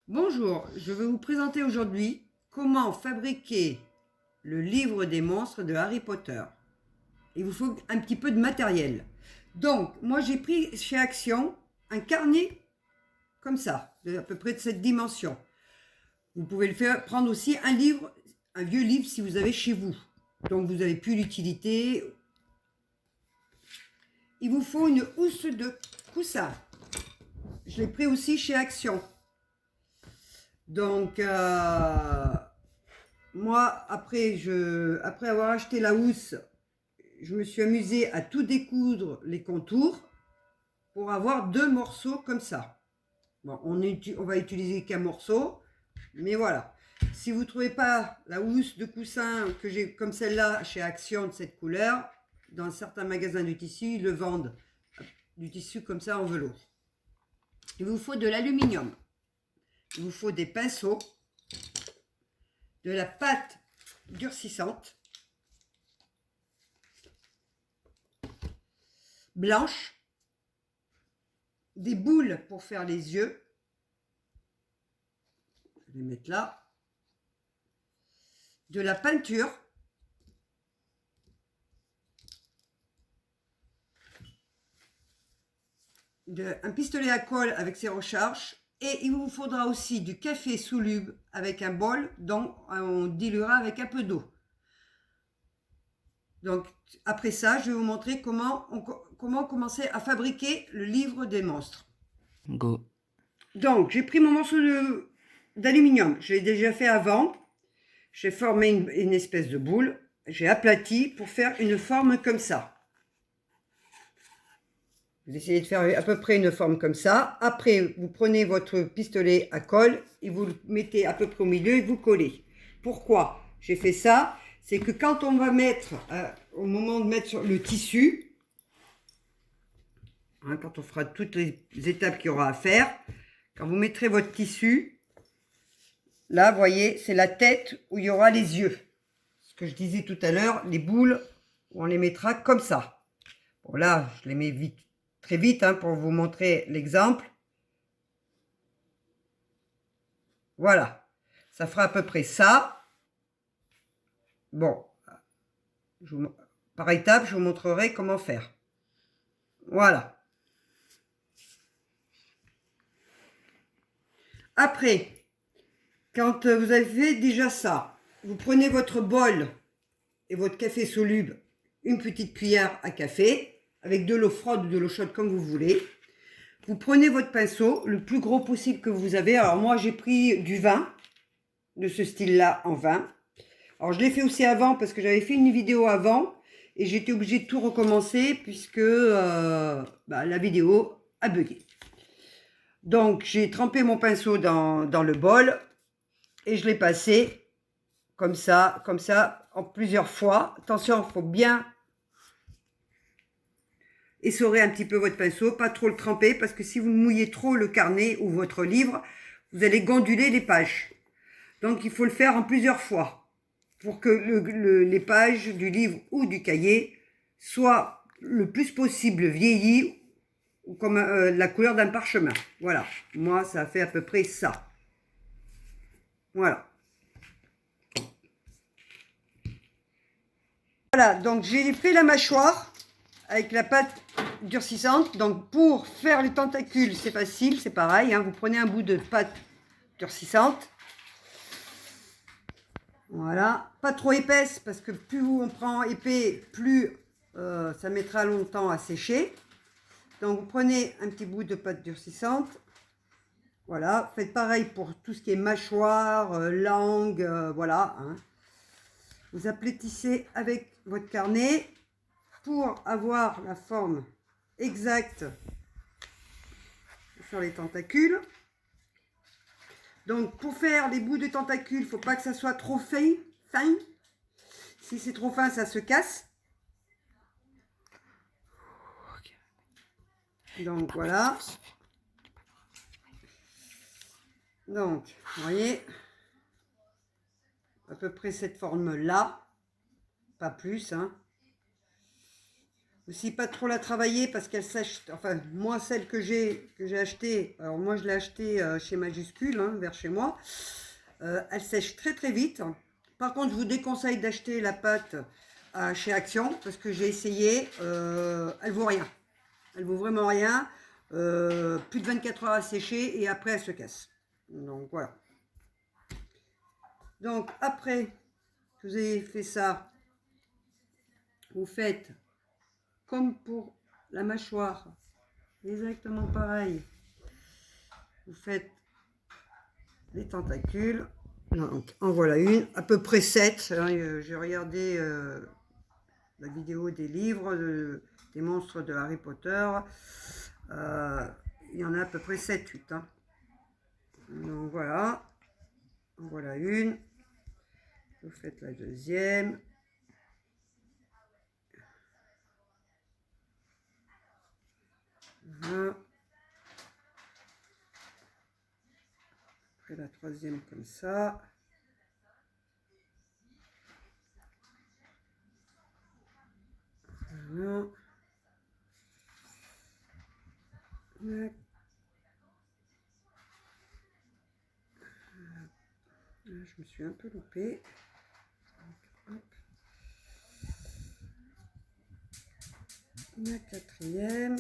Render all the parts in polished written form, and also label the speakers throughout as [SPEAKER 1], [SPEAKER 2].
[SPEAKER 1] Bonjour, je vais vous présenter aujourd'hui comment fabriquer le livre des monstres de Harry Potter. Il vous faut un petit peu de matériel. Donc, moi j'ai pris chez Action un carnet comme ça, à peu près de cette dimension. Vous pouvez prendre aussi un livre, un vieux livre si vous avez chez vous. Donc vous n'avez plus l'utilité. Il vous faut une housse de coussin. Je l'ai pris aussi chez Action. Donc, moi, après avoir acheté la housse, je me suis amusée à tout découdre les contours pour avoir deux morceaux comme ça. Bon, on va utiliser qu'un morceau, mais voilà. Si vous ne trouvez pas la housse de coussin que j'ai comme celle-là chez Action de cette couleur, dans certains magasins de tissu, ils le vendent du tissu comme ça en velours. Il vous faut de l'aluminium. Il vous faut des pinceaux, de la pâte durcissante, blanche, des boules pour faire les yeux. Je vais les mettre là. De la peinture. Un pistolet à colle avec ses recharges. Et il vous faudra aussi du café soluble avec un bol dont on diluera avec un peu d'eau. Donc, après ça, je vais vous montrer comment commencer à fabriquer le livre des monstres.
[SPEAKER 2] Go.
[SPEAKER 1] Donc, j'ai pris mon morceau d'aluminium. Je l'ai déjà fait avant. J'ai formé une espèce de boule. J'ai aplati pour faire une forme comme ça. Vous essayez de faire à peu près une forme comme ça. Après, vous prenez votre pistolet à colle et vous le mettez à peu près au milieu et vous collez. Pourquoi j'ai fait ça? C'est que quand on va mettre, au moment de mettre sur le tissu, quand on fera toutes les étapes qu'il y aura à faire, quand vous mettrez votre tissu, là, vous voyez, c'est la tête où il y aura les yeux. Ce que je disais tout à l'heure, les boules, on les mettra comme ça. Bon, là, je les mets vite. Très vite pour vous montrer l'exemple. Voilà, ça fera à peu près ça. Bon, par étape, je vous montrerai comment faire. Voilà. Après, quand vous avez fait déjà ça, vous prenez votre bol et votre café soluble, une petite cuillère à café, avec de l'eau froide ou de l'eau chaude comme vous voulez. Vous prenez votre pinceau, le plus gros possible que vous avez. Alors moi, j'ai pris du vin, de ce style-là en vin. Alors je l'ai fait aussi avant parce que j'avais fait une vidéo avant et j'étais obligée de tout recommencer puisque la vidéo a bugué. Donc j'ai trempé mon pinceau dans le bol et je l'ai passé comme ça, en plusieurs fois. Attention, il faut bien essorer un petit peu votre pinceau, pas trop le tremper parce que si vous mouillez trop le carnet ou votre livre, vous allez granduler les pages. Donc il faut le faire en plusieurs fois pour que les pages du livre ou du cahier soient le plus possible vieillies comme la couleur d'un parchemin. Voilà, moi ça fait à peu près ça. Voilà. Voilà, donc j'ai fait la mâchoire avec la pâte durcissante. Donc pour faire les tentacules, c'est facile, c'est pareil. Vous prenez un bout de pâte durcissante. Voilà, pas trop épaisse parce que plus on prend épais, plus ça mettra longtemps à sécher. Donc vous prenez un petit bout de pâte durcissante. Voilà, faites pareil pour tout ce qui est mâchoire, langue, voilà. Vous aplatissez avec votre carnet pour avoir la forme exacte sur les tentacules. Donc pour faire les bouts de tentacules, il ne faut pas que ça soit trop fin. Si c'est trop fin, ça se casse. Donc voilà. Donc, vous voyez, à peu près cette forme-là, pas plus. Aussi pas trop la travailler parce qu'elle sèche, enfin moi celle que j'ai achetée, alors moi je l'ai achetée chez Majuscule, hein, vers chez moi, elle sèche très très vite. Par contre je vous déconseille d'acheter la pâte chez Action parce que j'ai essayé, elle vaut rien, elle vaut vraiment rien, plus de 24 heures à sécher et après elle se casse. Donc voilà. Donc après que vous avez fait ça, vous faites comme pour la mâchoire, exactement pareil. Vous faites les tentacules. Donc, en voilà une, à peu près 7. J'ai regardé la vidéo des livres, des monstres de Harry Potter. Il y en a à peu près 7-8. Hein. Donc voilà. En voilà une. Vous faites la deuxième. Voilà. Après la troisième comme ça. Voilà. Je me suis un peu loupée. Hop. La quatrième.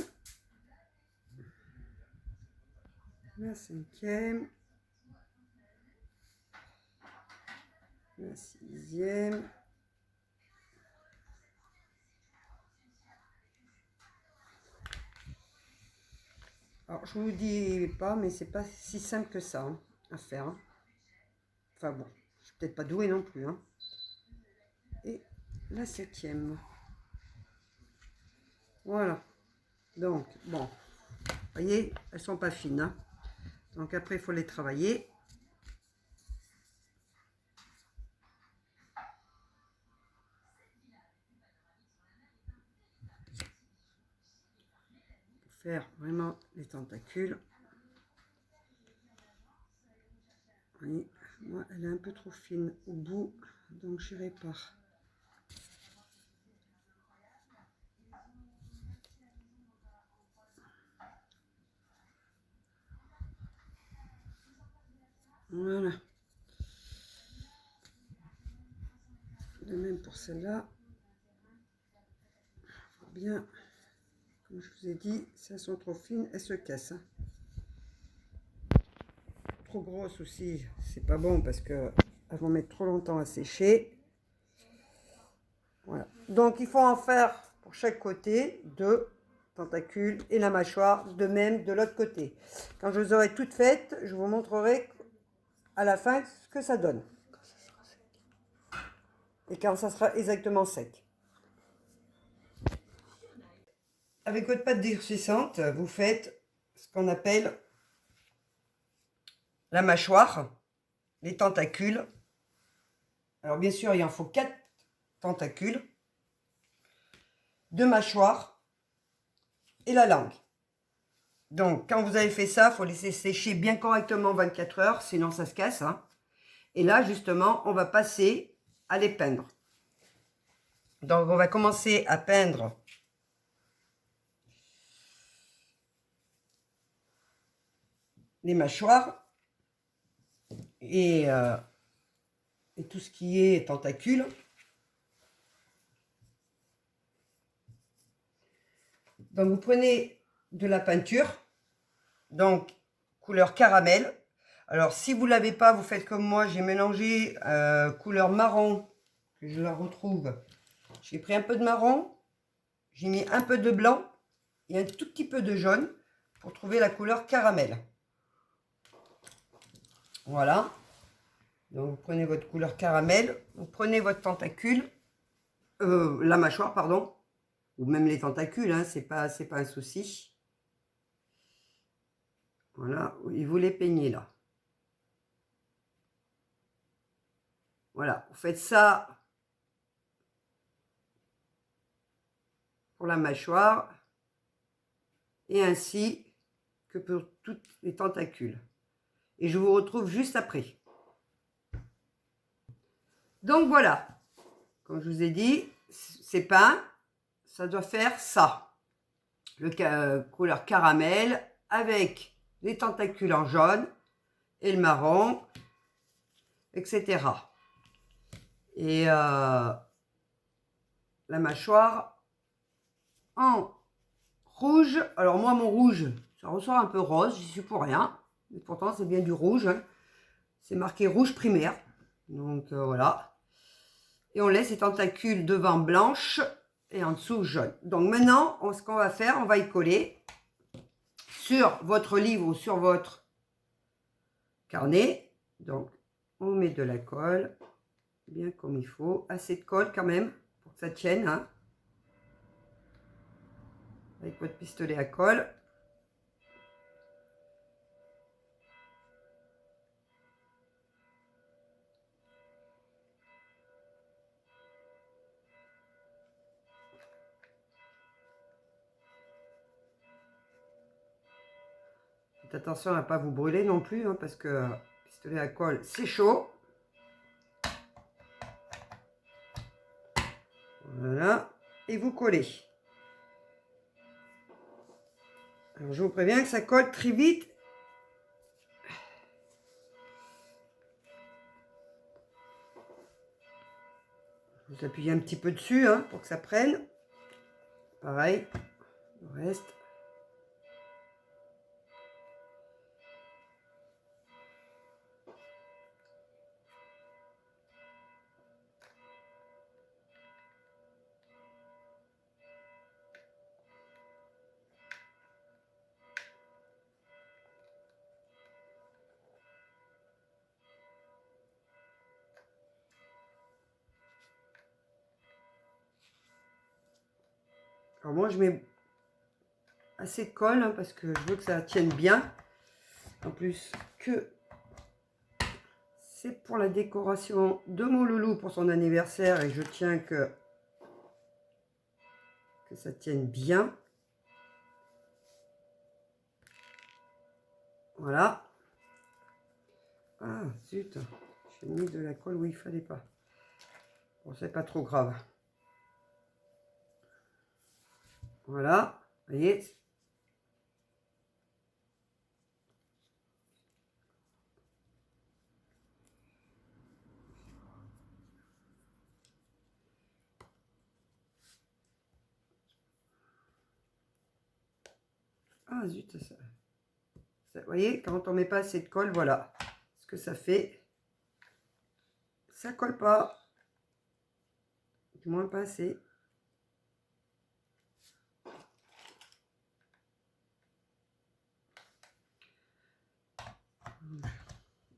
[SPEAKER 1] La cinquième. La sixième. Alors, je vous dis pas, mais c'est pas si simple que ça hein, à faire. Hein. Enfin bon, je suis peut-être pas douée non plus. Hein. Et la septième. Voilà. Donc, bon. Vous voyez, elles sont pas fines. Hein. Donc après, il faut les travailler. Pour faire vraiment les tentacules. Vous voyez, moi, elle est un peu trop fine au bout, donc je répare. Voilà. De même pour celle-là. Bien, comme je vous ai dit, si elles sont trop fines, elles se cassent. Hein. Trop grosses aussi, c'est pas bon parce que elles vont mettre trop longtemps à sécher. Voilà. Donc il faut en faire pour chaque côté 2 tentacules et la mâchoire, de même de l'autre côté. Quand je les aurai toutes faites, je vous montrerai à la fin ce que ça donne. Et quand ça sera exactement sec. Avec votre pâte durcissante, vous faites ce qu'on appelle la mâchoire, les tentacules. Alors bien sûr, il en faut 4 tentacules, 2 mâchoires et la langue. Donc quand vous avez fait ça, il faut laisser sécher bien correctement 24 heures, sinon ça se casse. Hein. Et là, justement, on va passer à les peindre. Donc on va commencer à peindre les mâchoires et tout ce qui est tentacules. Donc vous prenez de la peinture, donc couleur caramel. Alors si vous ne l'avez pas, vous faites comme moi, j'ai mélangé couleur marron, que je la retrouve. J'ai pris un peu de marron, j'ai mis un peu de blanc et un tout petit peu de jaune pour trouver la couleur caramel. Voilà. Donc vous prenez votre couleur caramel, vous prenez votre tentacule, la mâchoire pardon, ou même les tentacules, hein, c'est pas un souci. Voilà, et vous les peignez là. Voilà, vous faites ça pour la mâchoire et ainsi que pour toutes les tentacules. Et je vous retrouve juste après. Donc voilà, comme je vous ai dit, c'est peint, ça doit faire ça. Le couleur caramel avec les tentacules en jaune et le marron, etc. Et la mâchoire en rouge. Alors moi, mon rouge, ça ressort un peu rose, j'y suis pour rien. Mais pourtant, c'est bien du rouge. Hein. C'est marqué rouge primaire. Donc voilà. Et on laisse les tentacules devant blanches et en dessous jaune. Donc maintenant, ce qu'on va faire, on va y coller sur votre livre ou sur votre carnet. Donc, on met de la colle, bien comme il faut. Assez de colle quand même, pour que ça tienne. Hein. Avec votre pistolet à colle. Faites attention à ne pas vous brûler non plus, hein, parce que pistolet à colle, c'est chaud. Voilà. Et vous collez. Alors, je vous préviens que ça colle très vite. Vous appuyez un petit peu dessus hein, pour que ça prenne. Pareil, le reste. Alors moi, je mets assez de colle hein, parce que je veux que ça tienne bien. En plus que c'est pour la décoration de mon loulou pour son anniversaire et je tiens que ça tienne bien. Voilà. Ah, zut. J'ai mis de la colle où il fallait pas. Bon, c'est pas trop grave. Voilà. Vous voyez. Ah, zut. Ça, vous voyez, quand on met pas assez de colle, voilà ce que ça fait. Ça colle pas. Du moins pas assez.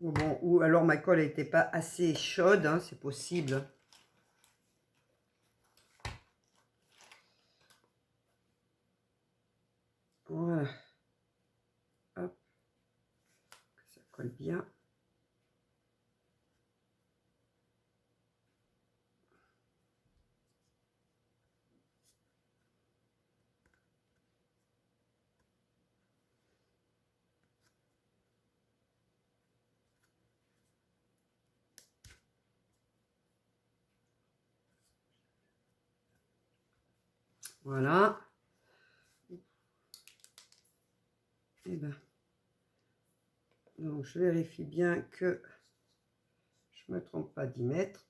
[SPEAKER 1] Bon, ou alors ma colle n'était pas assez chaude, hein, c'est possible. Voilà. Hop. Ça colle bien. Voilà. Et ben. Donc je vérifie bien que je ne me trompe pas d'y mettre.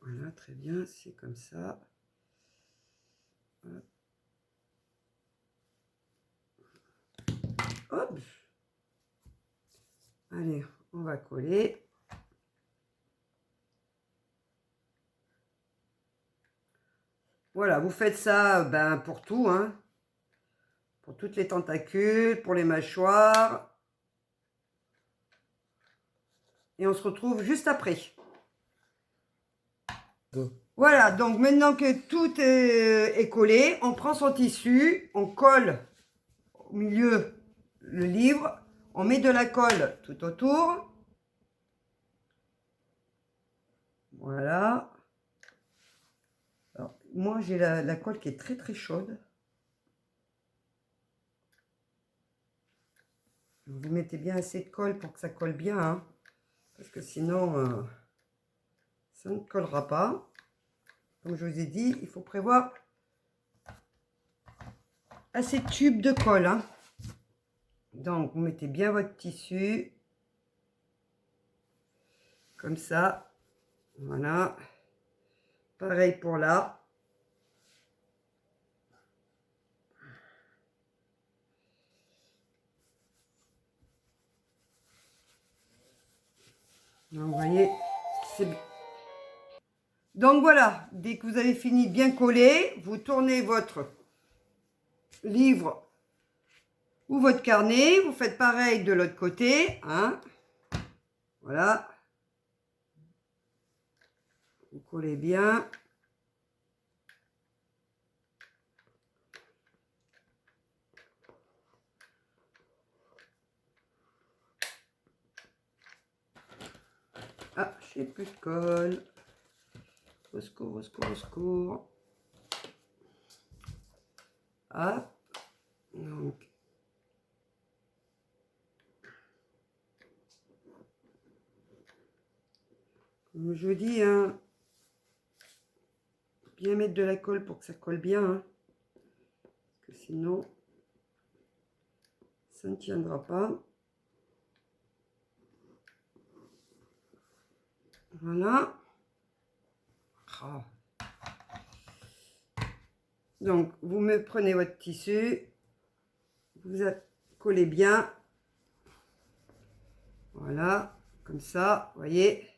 [SPEAKER 1] Voilà, très bien, c'est comme ça. Hop. Hop. Allez, on va coller. Voilà, vous faites ça ben, pour tout, hein. Pour toutes les tentacules, pour les mâchoires. Et on se retrouve juste après. Voilà, donc maintenant que tout est collé, on prend son tissu, on colle au milieu le livre, on met de la colle tout autour. Voilà. Alors, moi, j'ai la colle qui est très très chaude. Vous mettez bien assez de colle pour que ça colle bien. Hein. parce que sinon ça ne collera pas. Comme je vous ai dit, il faut prévoir assez de tubes de colle, hein. Donc vous mettez bien votre tissu comme ça, voilà. Pareil pour là. Donc, vous voyez, c'est bien. Donc voilà, dès que vous avez fini de bien coller, vous tournez votre livre ou votre carnet, vous faites pareil de l'autre côté, hein. Voilà. Vous collez bien. Ah, j'ai plus de colle. Au secours, au secours, au secours. Hop. Donc. Comme je vous dis, hein, bien mettre de la colle pour que ça colle bien, hein, parce que sinon, ça ne tiendra pas. Voilà. Oh. Donc, vous me prenez votre tissu, vous collez bien. Voilà, comme ça, vous voyez.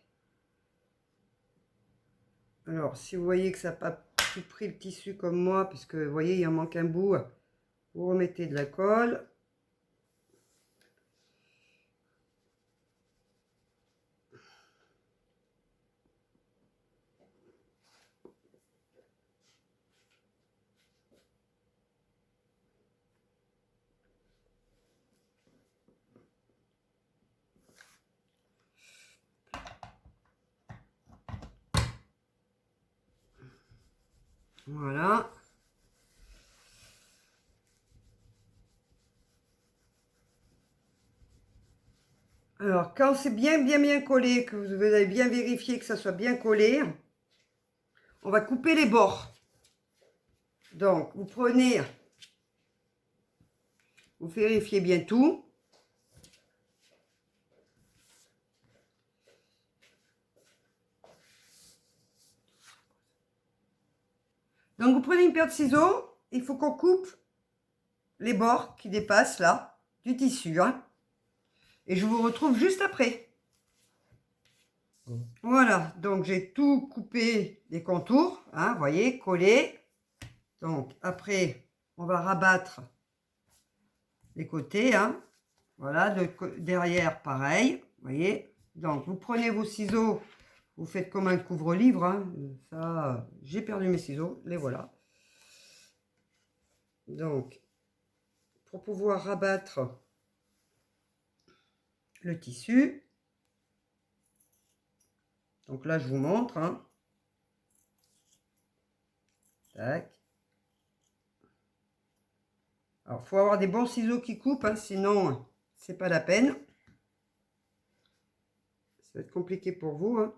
[SPEAKER 1] Alors, si vous voyez que ça n'a pas tout pris le tissu comme moi, puisque vous voyez, il en manque un bout, vous remettez de la colle. Voilà. Alors, quand c'est bien collé, que vous avez bien vérifié que ça soit bien collé, on va couper les bords. Donc, vous prenez, vous vérifiez bien tout. Donc, vous prenez une paire de ciseaux, il faut qu'on coupe les bords qui dépassent là, du tissu, hein. Et je vous retrouve juste après. Voilà, donc j'ai tout coupé les contours, hein, vous voyez, collé. Donc après, on va rabattre les côtés, hein. Voilà, derrière, pareil, vous voyez. Donc vous prenez vos ciseaux, vous faites comme un couvre-livre, hein. Ça, j'ai perdu mes ciseaux, les voilà. Donc, pour pouvoir rabattre le tissu, donc là je vous montre, hein. Tac. Alors, il faut avoir des bons ciseaux qui coupent, hein, sinon, c'est pas la peine. Ça va être compliqué pour vous, hein.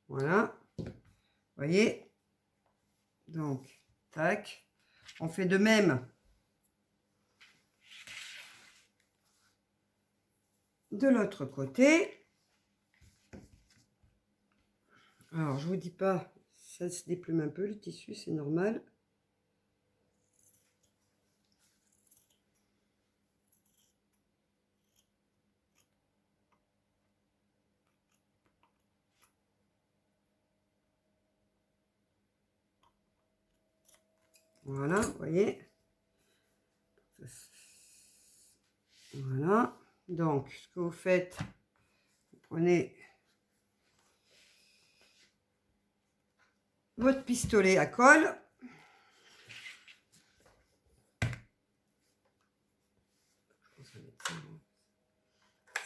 [SPEAKER 1] Voilà. Vous voyez? Donc, tac. On fait de même de l'autre côté. Alors, je vous dis pas, ça se déplume un peu le tissu, c'est normal. Voilà, vous voyez. Voilà. Donc, ce que vous faites, vous prenez votre pistolet à colle.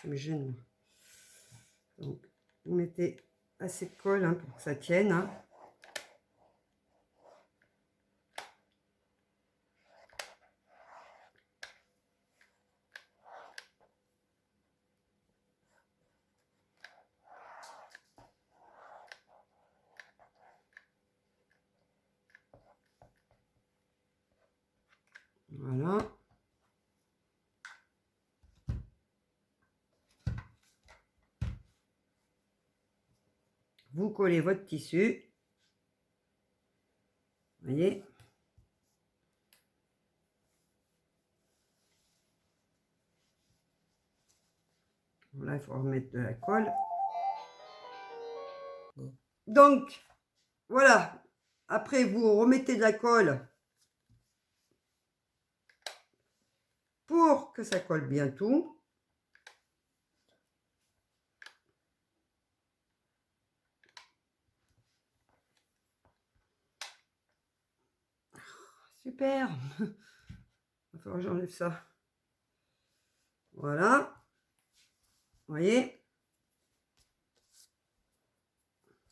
[SPEAKER 1] Ça me gêne. Donc, vous mettez assez de colle, hein, pour que ça tienne, hein. Voilà. Vous collez votre tissu. Vous voyez? Là, il faut remettre de la colle. Donc, voilà. Après, vous remettez de la colle pour que ça colle bien tout. Super. Il va falloir que j'enlève ça. Voilà. Vous voyez?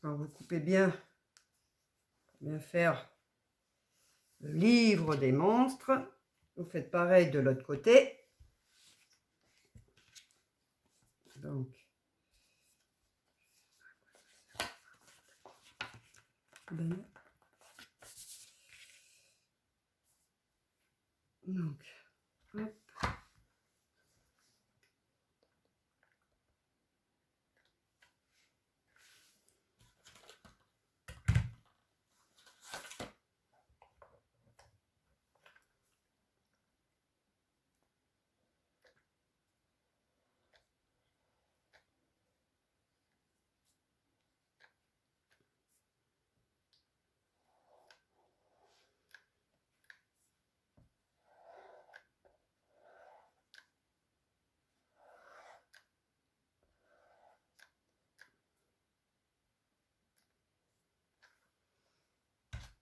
[SPEAKER 1] Quand vous coupez bien faire le livre des monstres. Vous faites pareil de l'autre côté. Donc, hop.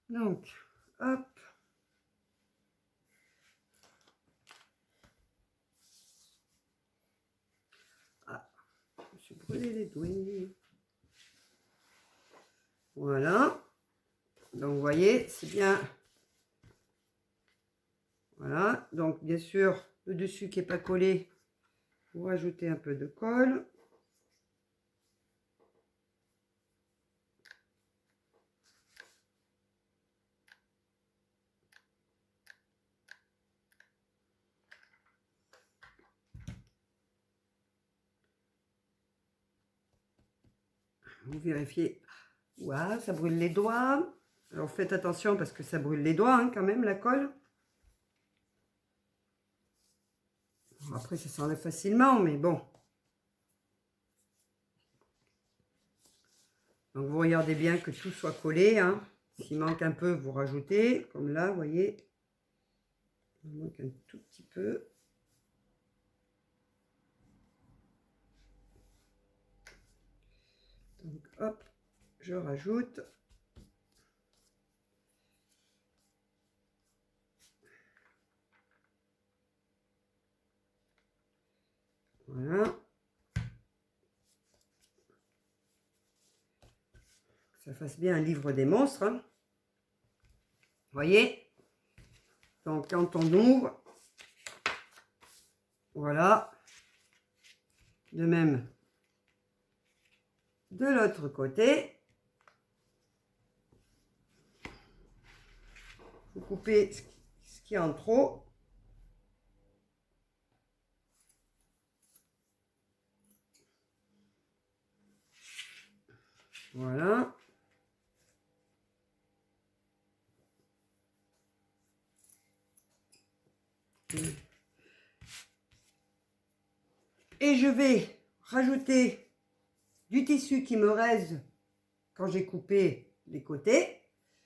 [SPEAKER 1] Donc, hop. Ah, je me suis brûlé les doigts. Voilà. Donc, vous voyez, c'est bien. Voilà. Donc, bien sûr, le dessus qui n'est pas collé, vous rajoutez un peu de colle. Vous vérifiez. Waouh, ça brûle les doigts. Alors, faites attention parce que ça brûle les doigts, hein, quand même, la colle. Après, ça s'enlève facilement, mais bon. Donc, vous regardez bien que tout soit collé. Hein. S'il manque un peu, vous rajoutez. Comme là, vous voyez. Il manque un tout petit peu. Donc, hop, je rajoute. Voilà. Que ça fasse bien un livre des monstres. Hein. Vous voyez? Donc, quand on ouvre, voilà. De même, de l'autre côté. Vous coupez ce qui est en trop. Voilà. Et je vais rajouter du tissu qui me reste quand j'ai coupé les côtés.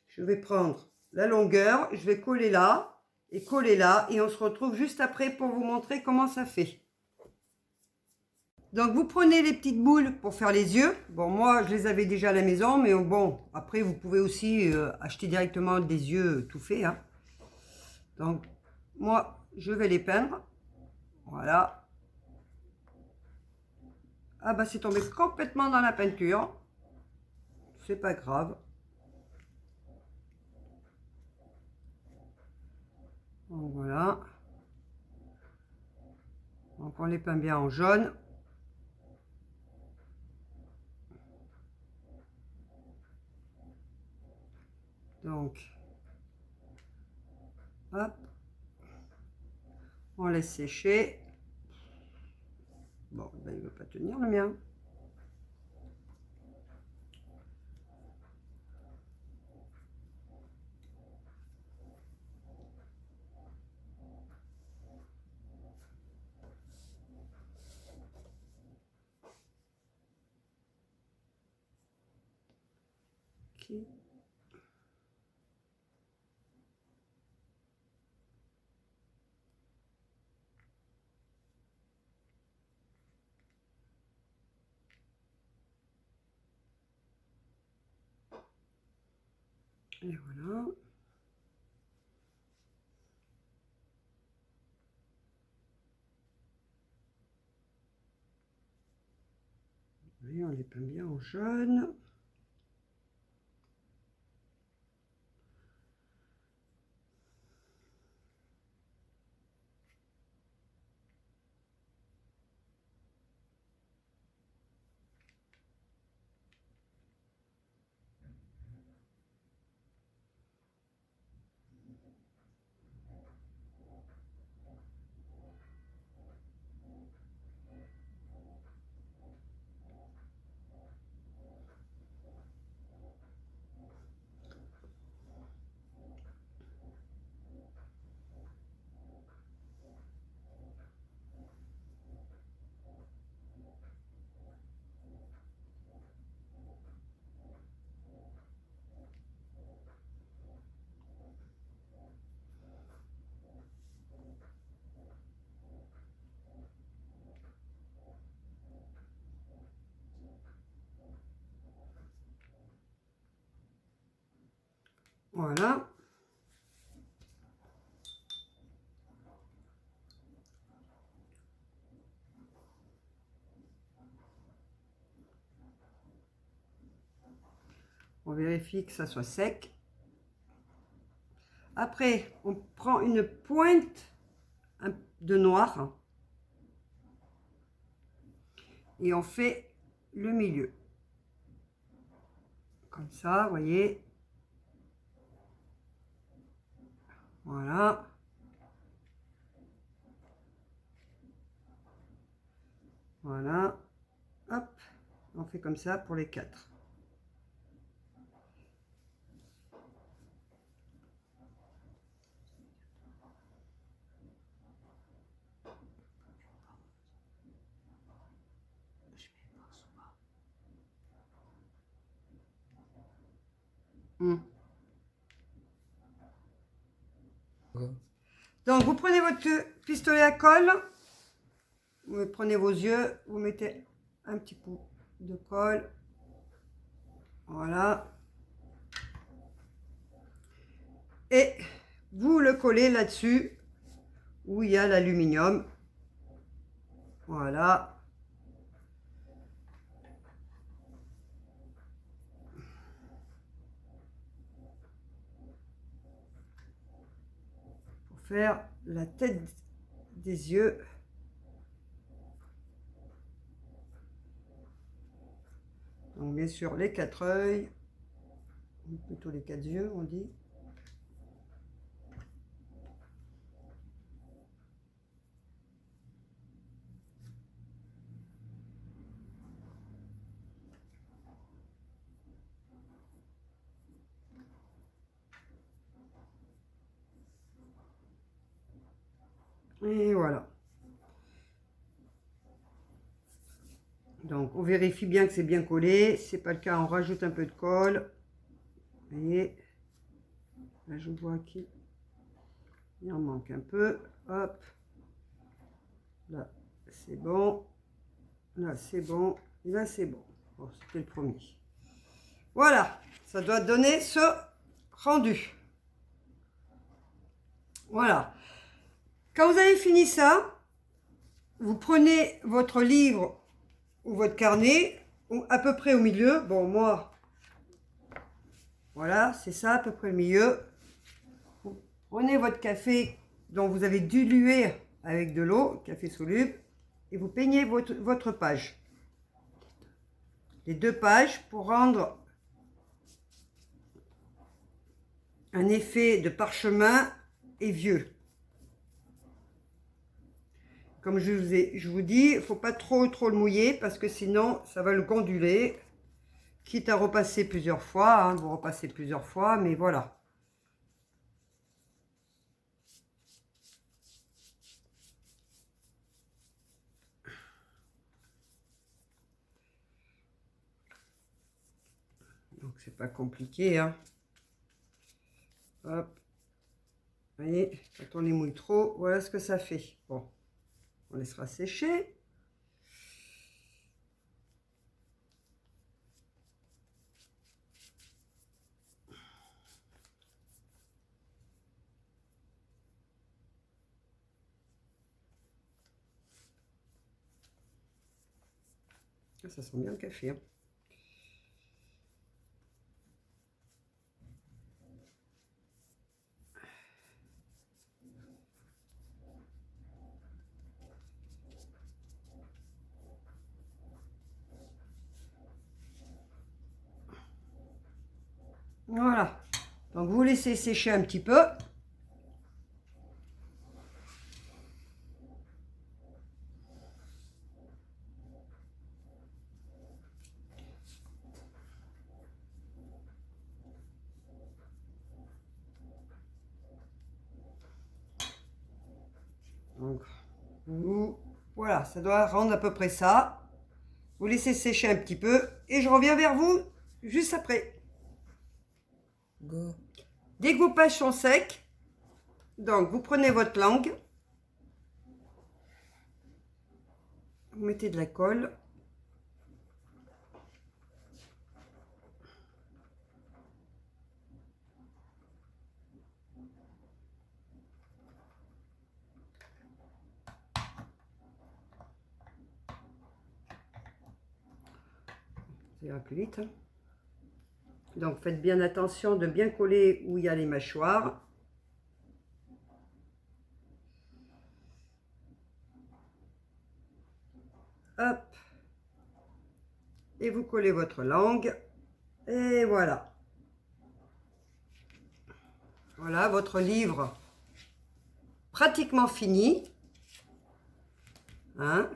[SPEAKER 1] Je vais prendre la longueur, je vais coller là et coller là. Et on se retrouve juste après pour vous montrer comment ça fait. Donc vous prenez les petites boules pour faire les yeux. Bon, moi je les avais déjà à la maison, mais bon, après vous pouvez aussi acheter directement des yeux tout faits. Hein. Donc moi je vais les peindre. Voilà. Ah bah c'est tombé complètement dans la peinture. C'est pas grave. Donc voilà. Donc on les peint bien en jaune. Donc, hop. On laisse sécher. Bon, ben, il ne veut pas tenir le mien. Okay. Et voilà. Oui, on les peint bien en jaune. Voilà. On vérifie que ça soit sec. Après, on prend une pointe de noir et on fait le milieu. Comme ça, vous voyez. Voilà. Voilà. Hop. On fait comme ça pour les 4. Donc, vous prenez votre pistolet à colle, vous prenez vos yeux, vous mettez un petit coup de colle. Voilà. Et vous le collez là-dessus où il y a l'aluminium. Voilà. Pour faire la tête des yeux. Donc bien sûr les 4 yeux, ou plutôt les 4 yeux on dit. Et voilà. Donc on vérifie bien que c'est bien collé. Si c'est pas le cas, on rajoute un peu de colle. Vous voyez, là je vois qu'il en manque un peu. Hop, là c'est bon, là c'est bon, et là c'est bon. Bon, c'était le premier. Voilà, ça doit donner ce rendu. Voilà. Quand vous avez fini ça, vous prenez votre livre ou votre carnet, à peu près au milieu. Bon, moi, voilà, c'est ça, à peu près le milieu. Vous prenez votre café dont vous avez dilué avec de l'eau, café soluble, et vous peignez votre page. Les 2 pages pour rendre un effet de parchemin et vieux. comme je vous dis, il ne faut pas trop le mouiller parce que sinon ça va le granduler. Quitte à repasser plusieurs fois, hein, vous repassez plusieurs fois, mais voilà. Donc c'est pas compliqué, hein. Hop. Vous voyez, quand on les mouille trop, voilà ce que ça fait. Bon, on laissera sécher. Ça sent bien le café, hein. Voilà. Donc vous laissez sécher un petit peu. Donc, voilà, ça doit rendre à peu près ça. Vous laissez sécher un petit peu et je reviens vers vous juste après.
[SPEAKER 2] Go.
[SPEAKER 1] Découpage sont secs. Donc, vous prenez votre langue. Vous mettez de la colle. Ça ira plus vite, hein. Donc, faites bien attention de bien coller où il y a les mâchoires. Hop. Et vous collez votre langue. Et voilà. Voilà, votre livre pratiquement fini. Hein?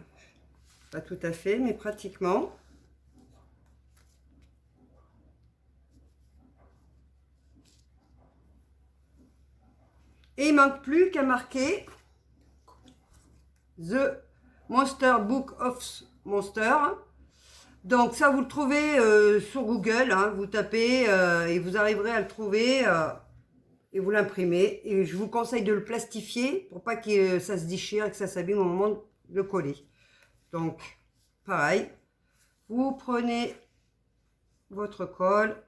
[SPEAKER 1] Pas tout à fait, mais pratiquement. Et il manque plus qu'à marquer The Monster Book of Monster. Donc ça, vous le trouvez sur Google, hein, vous tapez et vous arriverez à le trouver et vous l'imprimez. Et je vous conseille de le plastifier pour pas que ça se déchire et que ça s'abîme au moment de le coller. Donc, pareil, vous prenez votre colle.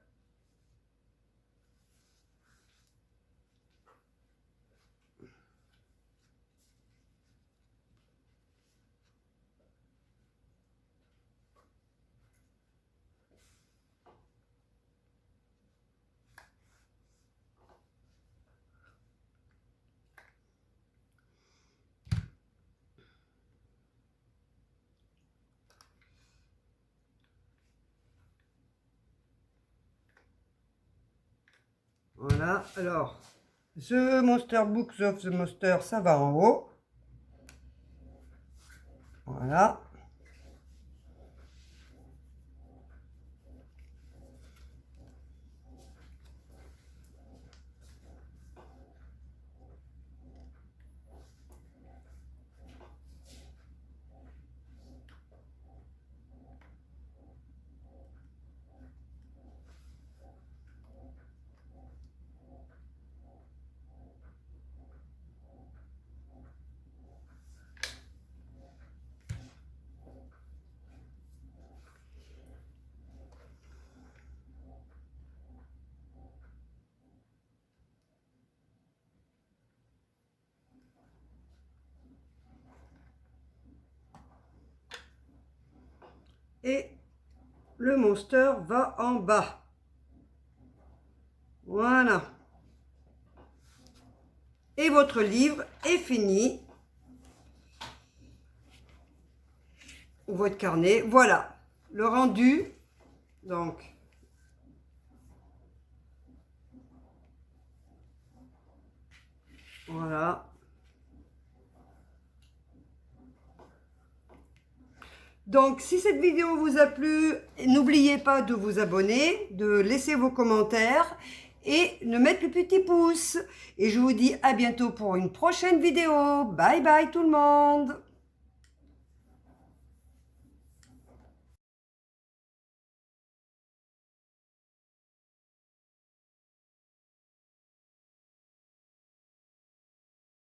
[SPEAKER 1] Voilà, alors, The Monster Books of the Monster, ça va en haut. Voilà. Et le monster va en bas. Voilà. Et votre livre est fini. Ou votre carnet. Voilà. Le rendu. Donc, voilà. Donc, si cette vidéo vous a plu, n'oubliez pas de vous abonner, de laisser vos commentaires et de mettre le petit pouce. Et je vous dis à bientôt pour une prochaine vidéo. Bye bye tout le monde!